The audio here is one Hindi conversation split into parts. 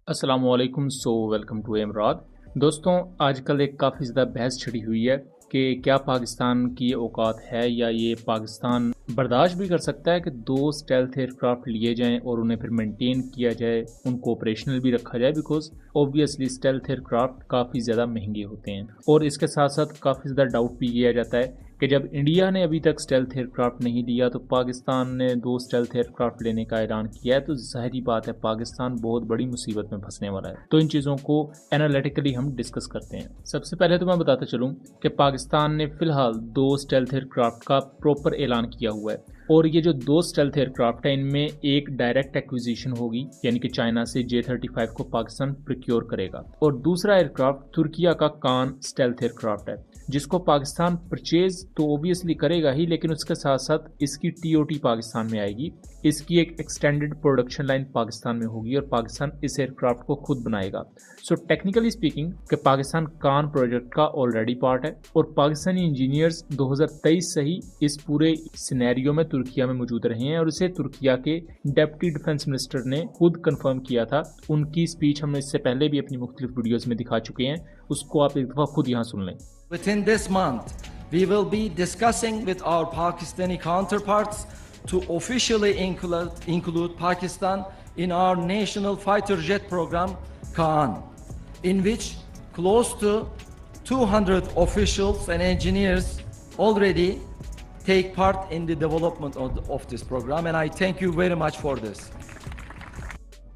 अस्सलामुअलैकुम वेलकम टू इमराद। दोस्तों, आजकल एक काफ़ी ज़्यादा बहस छिड़ी हुई है कि क्या पाकिस्तान की औकात है या ये पाकिस्तान बर्दाश्त भी कर सकता है कि दो स्टेल्थ एयरक्राफ्ट लिए जाएं और उन्हें फिर मेंटेन किया जाए, उनको ऑपरेशनल भी रखा जाए। बिकॉज ऑब्वियसली स्टेल्थ एयरक्राफ्ट काफ़ी ज़्यादा महंगे होते हैं और इसके साथ साथ काफ़ी ज़्यादा डाउट भी किया जाता है कि जब इंडिया ने अभी तक स्टेल्थ एयरक्राफ्ट नहीं लिया तो पाकिस्तान ने दो स्टेल्थ एयरक्राफ्ट लेने का ऐलान किया है, तो जाहिर बात है पाकिस्तान बहुत बड़ी मुसीबत में फंसने वाला है। तो इन चीज़ों को एनालिटिकली हम डिस्कस करते हैं। सबसे पहले तो मैं बताता चलूँ कि पाकिस्तान ने फिलहाल दो स्टेल्थ एयरक्राफ्ट का प्रॉपर ऐलान किया हुआ है और ये जो दो स्टेल्थ एयरक्राफ्ट है इनमें एक डायरेक्ट एक्विजिशन होगी, यानी कि चाइना से J-35 को पाकिस्तान प्रोक्योर करेगा, और दूसरा एयरक्राफ्ट तुर्किया का कान स्टेल्थ एयरक्राफ्ट है जिसको पाकिस्तान परचेज तो ओबियसली करेगा ही, लेकिन उसके साथ साथ इसकी TOT पाकिस्तान में आएगी। इसकी एक एक्सटेंडेड प्रोडक्शन लाइन पाकिस्तान में होगी और पाकिस्तान इस एयरक्राफ्ट को खुद बनाएगा। सो टेक्निकली स्पीकिंग कि पाकिस्तान कान प्रोजेक्ट का ऑलरेडी पार्ट है और पाकिस्तानी इंजीनियर्स 2023 से ही इस पूरे सिनेरियो में तुर्किया में मौजूद रहे हैं और इसे तुर्किया के डेप्टी डिफेंस मिनिस्टर ने खुद कंफर्म किया था। उनकी स्पीच हमने इससे पहले भी अपनी मुख्तलिफ वीडियोज़ में दिखा चुके हैं, उसको आप एक दफ़ा खुद यहाँ सुन लें। Within this month, we will be discussing with our Pakistani counterparts to officially include Pakistan in our national fighter jet program, Kaan, in which close to 200 officials and engineers already take part in the development of this program, and I thank you very much for this.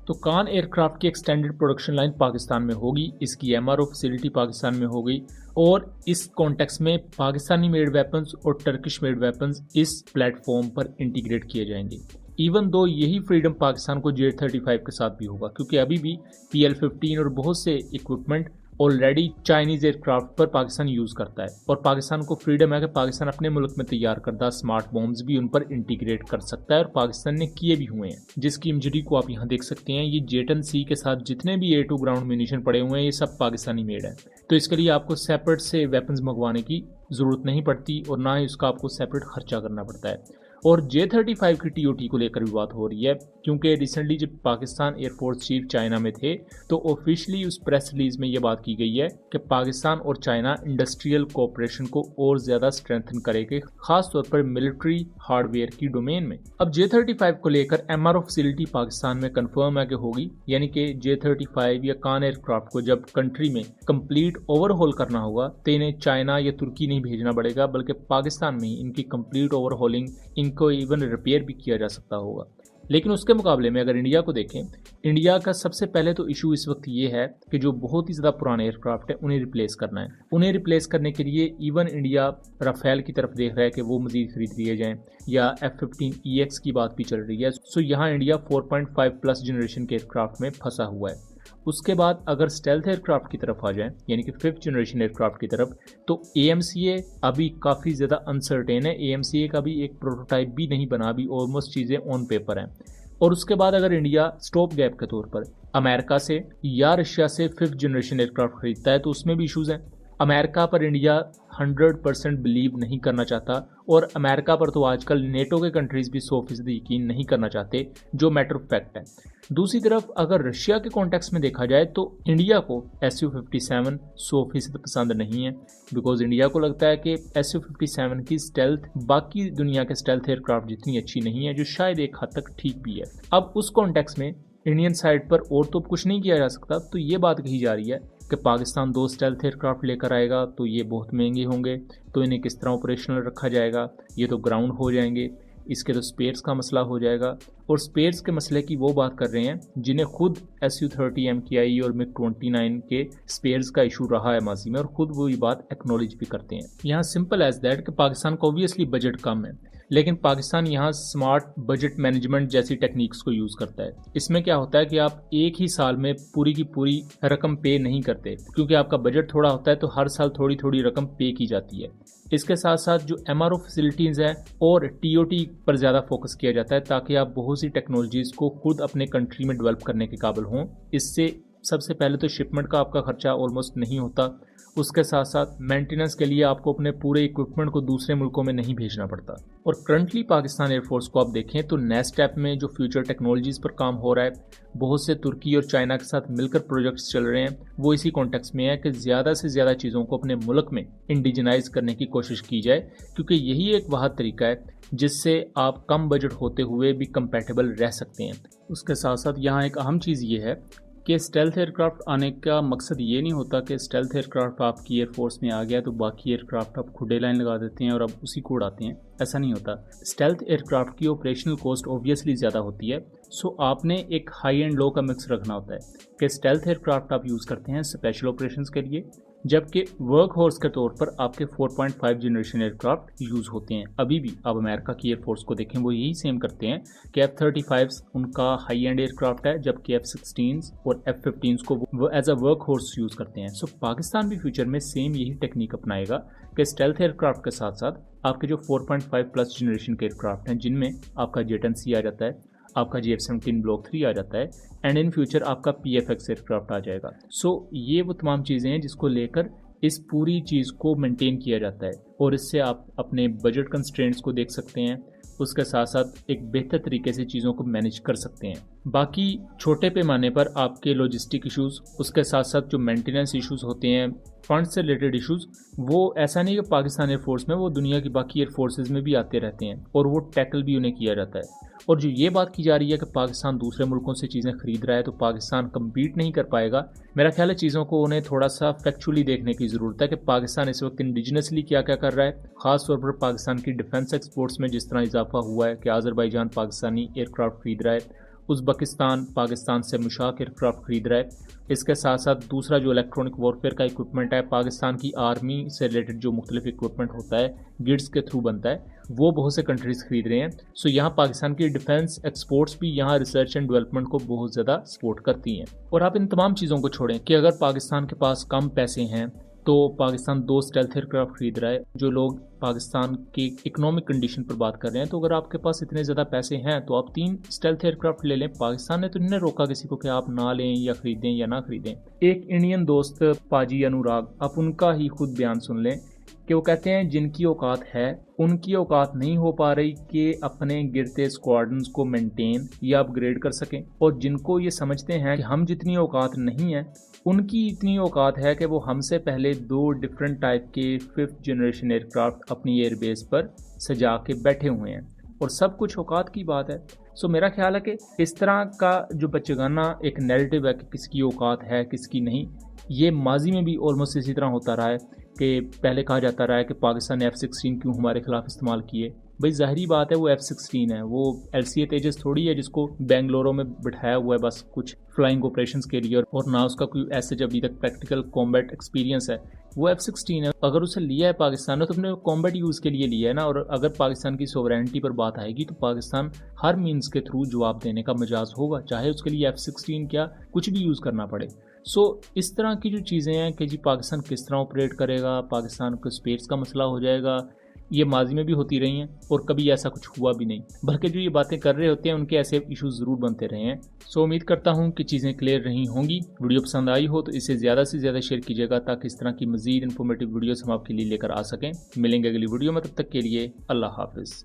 तो कान एयरक्राफ्ट की एक्सटेंडेड प्रोडक्शन लाइन पाकिस्तान में होगी, इसकी MRO फैसिलिटी पाकिस्तान में होगी और इस कॉन्टेक्स्ट में पाकिस्तानी मेड वेपन्स और टर्किश मेड वेपन्स इस प्लेटफॉर्म पर इंटीग्रेट किए जाएंगे। इवन दो यही फ्रीडम पाकिस्तान को J-35 के साथ भी होगा, क्योंकि अभी भी PL-15 और बहुत से इक्विपमेंट ऑलरेडी चाइनीज एयरक्राफ्ट पर पाकिस्तान यूज़ करता है और पाकिस्तान को फ्रीडम है कि पाकिस्तान अपने मुल्क में तैयार करदा स्मार्ट बॉम्ब्स भी उन पर इंटीग्रेट कर सकता है और पाकिस्तान ने किए भी हुए हैं, जिसकी इमेजरी को आप यहाँ देख सकते हैं। ये J-10C के साथ जितने भी A2 ग्राउंड म्यूनिशन पड़े हुए हैं ये सब पाकिस्तानी मेड है, तो इसके लिए आपको सेपरेट से वेपन्स मंगवाने की ज़रूरत नहीं पड़ती और ना ही उसका आपको सेपरेट खर्चा करना पड़ता है। और J-35 की TOT को लेकर भी बात हो रही है, क्योंकि रिसेंटली जब पाकिस्तान एयरफोर्स चीफ चाइना में थे तो ऑफिशियली उस प्रेस रिलीज में ये बात की गई है कि पाकिस्तान और चाइना इंडस्ट्रियल कोऑपरेशन को और ज़्यादा स्ट्रेंथन करेंगे, खासतौर पर मिलिट्री हार्डवेयर की डोमेन में। अब J-35 को लेकर MRO फैसिलिटी पाकिस्तान में कंफर्म है कि होगी, यानी कि J-35 या कान एयरक्राफ्ट को जब कंट्री में कंप्लीट ओवरहॉल करना होगा तो इन्हें चाइना या तुर्की नहीं भेजना पड़ेगा, बल्कि पाकिस्तान में ही इनकी कंप्लीट ओवरहॉलिंग, इनको इवन रिपेयर भी किया जा सकता होगा। लेकिन उसके मुकाबले में अगर इंडिया को देखें, इंडिया का सबसे पहले तो इशू इस वक्त ये है कि जो बहुत ही ज़्यादा पुराने एयरक्राफ्ट है उन्हें रिप्लेस करना है। उन्हें रिप्लेस करने के लिए इवन इंडिया राफेल की तरफ देख रहा है कि वो मजीद खरीद लिए जाएं, या F-15EX की बात भी चल रही है। सो यहाँ इंडिया 4.5+ जनरेशन के एयरक्राफ्ट में फंसा हुआ है। उसके बाद अगर स्टेल्थ एयरक्राफ्ट की तरफ आ जाएं, यानी कि 5th जनरेशन एयरक्राफ्ट की तरफ, तो AMCA अभी काफ़ी ज़्यादा अनसर्टेन है। AMCA का भी एक प्रोटोटाइप भी नहीं बना, अभी ऑलमोस्ट चीज़ें ऑन पेपर हैं। और उसके बाद अगर इंडिया स्टॉप गैप के तौर पर अमेरिका से या रशिया से 5th जनरेशन एयरक्राफ्ट खरीदता है तो उसमें भी इशूज़ हैं। अमेरिका पर इंडिया 100% बिलीव नहीं करना चाहता और अमेरिका पर तो आजकल नेटो के कंट्रीज़ भी 100% यकीन नहीं करना चाहते, जो मैटर ऑफ फैक्ट है। दूसरी तरफ अगर रशिया के कॉन्टेक्स्ट में देखा जाए तो इंडिया को Su-57 100% पसंद नहीं है, बिकॉज इंडिया को लगता है कि Su-57 की स्टेल्थ बाकी दुनिया के स्टेल्थ एयरक्राफ्ट जितनी अच्छी नहीं है, जो शायद एक हद तक ठीक भी है। अब उस कॉन्टेक्स्ट में इंडियन साइड पर और तो कुछ नहीं किया जा सकता, तो ये बात कही जा रही है कि पाकिस्तान दो स्टेल्थ एयरक्राफ्ट लेकर आएगा तो ये बहुत महंगे होंगे, तो इन्हें किस तरह ऑपरेशनल रखा जाएगा, ये तो ग्राउंड हो जाएंगे, इसके तो स्पेयर्स का मसला हो जाएगा। और स्पेयर्स के मसले की वो बात कर रहे हैं जिन्हें खुद Su-30 MKI और MiG-29 के स्पेयर्स का इशू रहा है माजी में, और खुद वो ये बात एक्नॉलेज भी करते हैं। यहाँ सिंपल एज दैट कि पाकिस्तान को ऑब्वियसली बजट कम है, लेकिन पाकिस्तान यहाँ स्मार्ट बजट मैनेजमेंट जैसी टेक्निक्स को यूज़ करता है। इसमें क्या होता है कि आप एक ही साल में पूरी की पूरी रकम पे नहीं करते, क्योंकि आपका बजट थोड़ा होता है तो हर साल थोड़ी थोड़ी रकम पे की जाती है। इसके साथ साथ जो MRO फैसिलिटीज़ हैं और TOT पर ज़्यादा फोकस किया जाता है, ताकि आप बहुत सी टेक्नोलॉजीज़ को खुद अपने कंट्री में डेवलप करने के काबिल हों। इससे सबसे पहले तो शिपमेंट का आपका खर्चा ऑलमोस्ट नहीं होता उसके साथ साथ मेंटेनेंस के लिए आपको अपने पूरे इक्विपमेंट को दूसरे मुल्कों में नहीं भेजना पड़ता। और करंटली पाकिस्तान एयरफोर्स को आप देखें तो नेस्टैप में जो फ्यूचर टेक्नोलॉजीज़ पर काम हो रहा है, बहुत से तुर्की और चाइना के साथ मिलकर प्रोजेक्ट्स चल रहे हैं, वो इसी कॉन्टेक्स्ट में है कि ज़्यादा से ज़्यादा चीज़ों को अपने मुल्क में इंडिजनाइज करने की कोशिश की जाए, क्योंकि यही एक वह तरीका है जिससे आप कम बजट होते हुए भी कंपैटिबल रह सकते हैं। उसके साथ साथ यहाँ एक अहम चीज़ ये है कि स्टेल्थ एयरक्राफ्ट आने का मकसद ये नहीं होता कि स्टेल्थ एयरक्राफ्ट आपकी एयरफोर्स में आ गया तो बाकी एयरक्राफ्ट आप खुडे लाइन लगा देते हैं और अब उसी को उड़ाते हैं, ऐसा नहीं होता। स्टेल्थ एयरक्राफ्ट की ऑपरेशनल कॉस्ट ऑब्वियसली ज़्यादा होती है, सो आपने एक हाई एंड लो का मिक्स रखना होता है कि स्टेल्थ एयरक्राफ्ट आप यूज़ करते हैं स्पेशल ऑपरेशंस के लिए, जबकि वर्क हॉर्स के तौर पर आपके 4.5 जनरेशन एयरक्राफ्ट यूज़ होते हैं। अभी भी आप अमेरिका की एयरफोर्स को देखें, वो यही सेम करते हैं कि F-35 उनका हाई एंड एयरक्राफ्ट है, जबकि F-16 और F-15 को वो as a workhorse use करते हैं। सो पाकिस्तान भी फ्यूचर में सेम यही टेक्निक अपनाएगा कि स्टेल्थ एयरक्राफ्ट के साथ साथ आपके जो 4.5 प्लस जनरेशन के एयरक्राफ्ट हैं, जिनमें आपका J-10C आ जाता है, आपका F-17 ब्लॉक 3 आ जाता है, एंड इन फ्यूचर आपका PFX एयरक्राफ्ट आ जाएगा। सो ये वो तमाम चीज़ें हैं जिसको लेकर इस पूरी चीज़ को मेंटेन किया जाता है, और इससे आप अपने बजट कंस्ट्रेंट्स को देख सकते हैं, उसके साथ साथ एक बेहतर तरीके से चीज़ों को मैनेज कर सकते हैं। बाकी छोटे पैमाने पर आपके लॉजिस्टिक इश्यूज़, उसके साथ साथ जो मेंटेनेंस इश्यूज़ होते हैं, फंड से रिलेटेड इश्यूज़, वो ऐसा नहीं कि पाकिस्तान एयरफोर्स में, वो दुनिया की बाकी एयरफोर्सेज में भी आते रहते हैं और वो टैकल भी उन्हें किया जाता है। और जो ये बात की जा रही है कि पाकिस्तान दूसरे मुल्कों से चीज़ें खरीद रहा है तो पाकिस्तान कम्पीट नहीं कर पाएगा, मेरा ख्याल है चीज़ों को उन्हें थोड़ा सा फैक्चुअली देखने की ज़रूरत है कि पाकिस्तान इस वक्त इंडिजिनसली क्या क्या कर रहा है। ख़ास तौर पर पाकिस्तान की डिफेंस एक्सपोर्ट्स में जिस तरह इजाफा हुआ है कि आज़रबाईजान पाकिस्तानी एयरक्राफ्ट खरीद रहा है, उज़्बेकिस्तान पाकिस्तान से मुशाक एयरक्राफ्ट खरीद रहा है। इसके साथ साथ दूसरा जो इलेक्ट्रॉनिक वॉरफेयर का इक्विपमेंट है, पाकिस्तान की आर्मी से रिलेटेड जो मुख्तलिफ इक्विपमेंट होता है, गिड्स के थ्रू बनता है, वो बहुत से कंट्रीज़ खरीद रहे हैं। सो यहाँ पाकिस्तान की डिफेंस एक्सपोर्ट्स भी यहाँ रिसर्च एंड डेवलपमेंट को बहुत ज़्यादा सपोर्ट करती हैं। और आप इन तमाम चीज़ों को छोड़ें कि अगर पाकिस्तान के पास कम पैसे हैं तो पाकिस्तान 2 स्टेल्थ एयरक्राफ्ट खरीद रहा है। जो लोग पाकिस्तान की इकोनॉमिक कंडीशन पर बात कर रहे हैं, तो अगर आपके पास इतने ज़्यादा पैसे हैं तो आप 3 स्टेल्थ एयरक्राफ्ट ले लें। पाकिस्तान ने तो नहीं रोका किसी को कि आप ना लें या ख़रीदें या ना ख़रीदें। एक इंडियन दोस्त पाजी अनुराग, आप उनका ही खुद बयान सुन लें कि वो कहते हैं जिनकी औकात है उनकी औकात नहीं हो पा रही कि अपने गिरते स्क्वाड्रन्स को मेंटेन या अपग्रेड कर सकें, और जिनको ये समझते हैं कि हम जितनी औकात नहीं है उनकी इतनी औकात है कि वो हमसे पहले 2 डिफरेंट टाइप के 5th जनरेशन एयरक्राफ्ट अपनी एयरबेस पर सजा के बैठे हुए हैं, और सब कुछ औकात की बात है। सो मेरा ख्याल है कि इस तरह का जो बच्चेगाना एक नैरेटिव है कि किसकी औकात है किसकी नहीं, ये माजी में भी ऑलमोस्ट इसी तरह होता रहा है कि पहले कहा जाता रहा है कि पाकिस्तान ने F-16 क्यों हमारे खिलाफ इस्तेमाल किए। भाई ज़ाहिरी बात है वो F-16 है, वो LCA तेजस थोड़ी है जिसको बेंगलोरों में बिठाया हुआ है बस कुछ फ्लाइंग ऑपरेशंस के लिए, और ना उसका कोई ऐसे अभी तक प्रैक्टिकल कॉम्बैट एक्सपीरियंस है। वो F-16 है, अगर उसे लिया है पाकिस्तान ने तो अपने कॉम्बैट यूज़ के लिए लिया है ना। और अगर पाकिस्तान की सोवरेनिटी पर बात आएगी तो पाकिस्तान हर मीन्स के थ्रू जवाब देने का मजाज होगा, चाहे उसके लिए F-16 क्या कुछ भी यूज़ करना पड़े। सो इस तरह की जो चीज़ें हैं कि जी पाकिस्तान किस तरह ऑपरेट करेगा, पाकिस्तान को स्पेस का मसला हो जाएगा, ये माजी में भी होती रही हैं और कभी ऐसा कुछ हुआ भी नहीं, बल्कि जो ये बातें कर रहे होते हैं उनके ऐसे इश्यूज ज़रूर बनते रहे हैं। सो उम्मीद करता हूँ कि चीज़ें क्लियर रही होंगी। वीडियो पसंद आई हो तो इसे ज़्यादा से ज़्यादा शेयर कीजिएगा ताकि इस तरह की मज़ीद इन्फॉर्मेटिव वीडियोस हम आपके लिए लेकर आ सकें। मिलेंगे अगली वीडियो में, तब तक के लिए अल्लाह हाफिज़।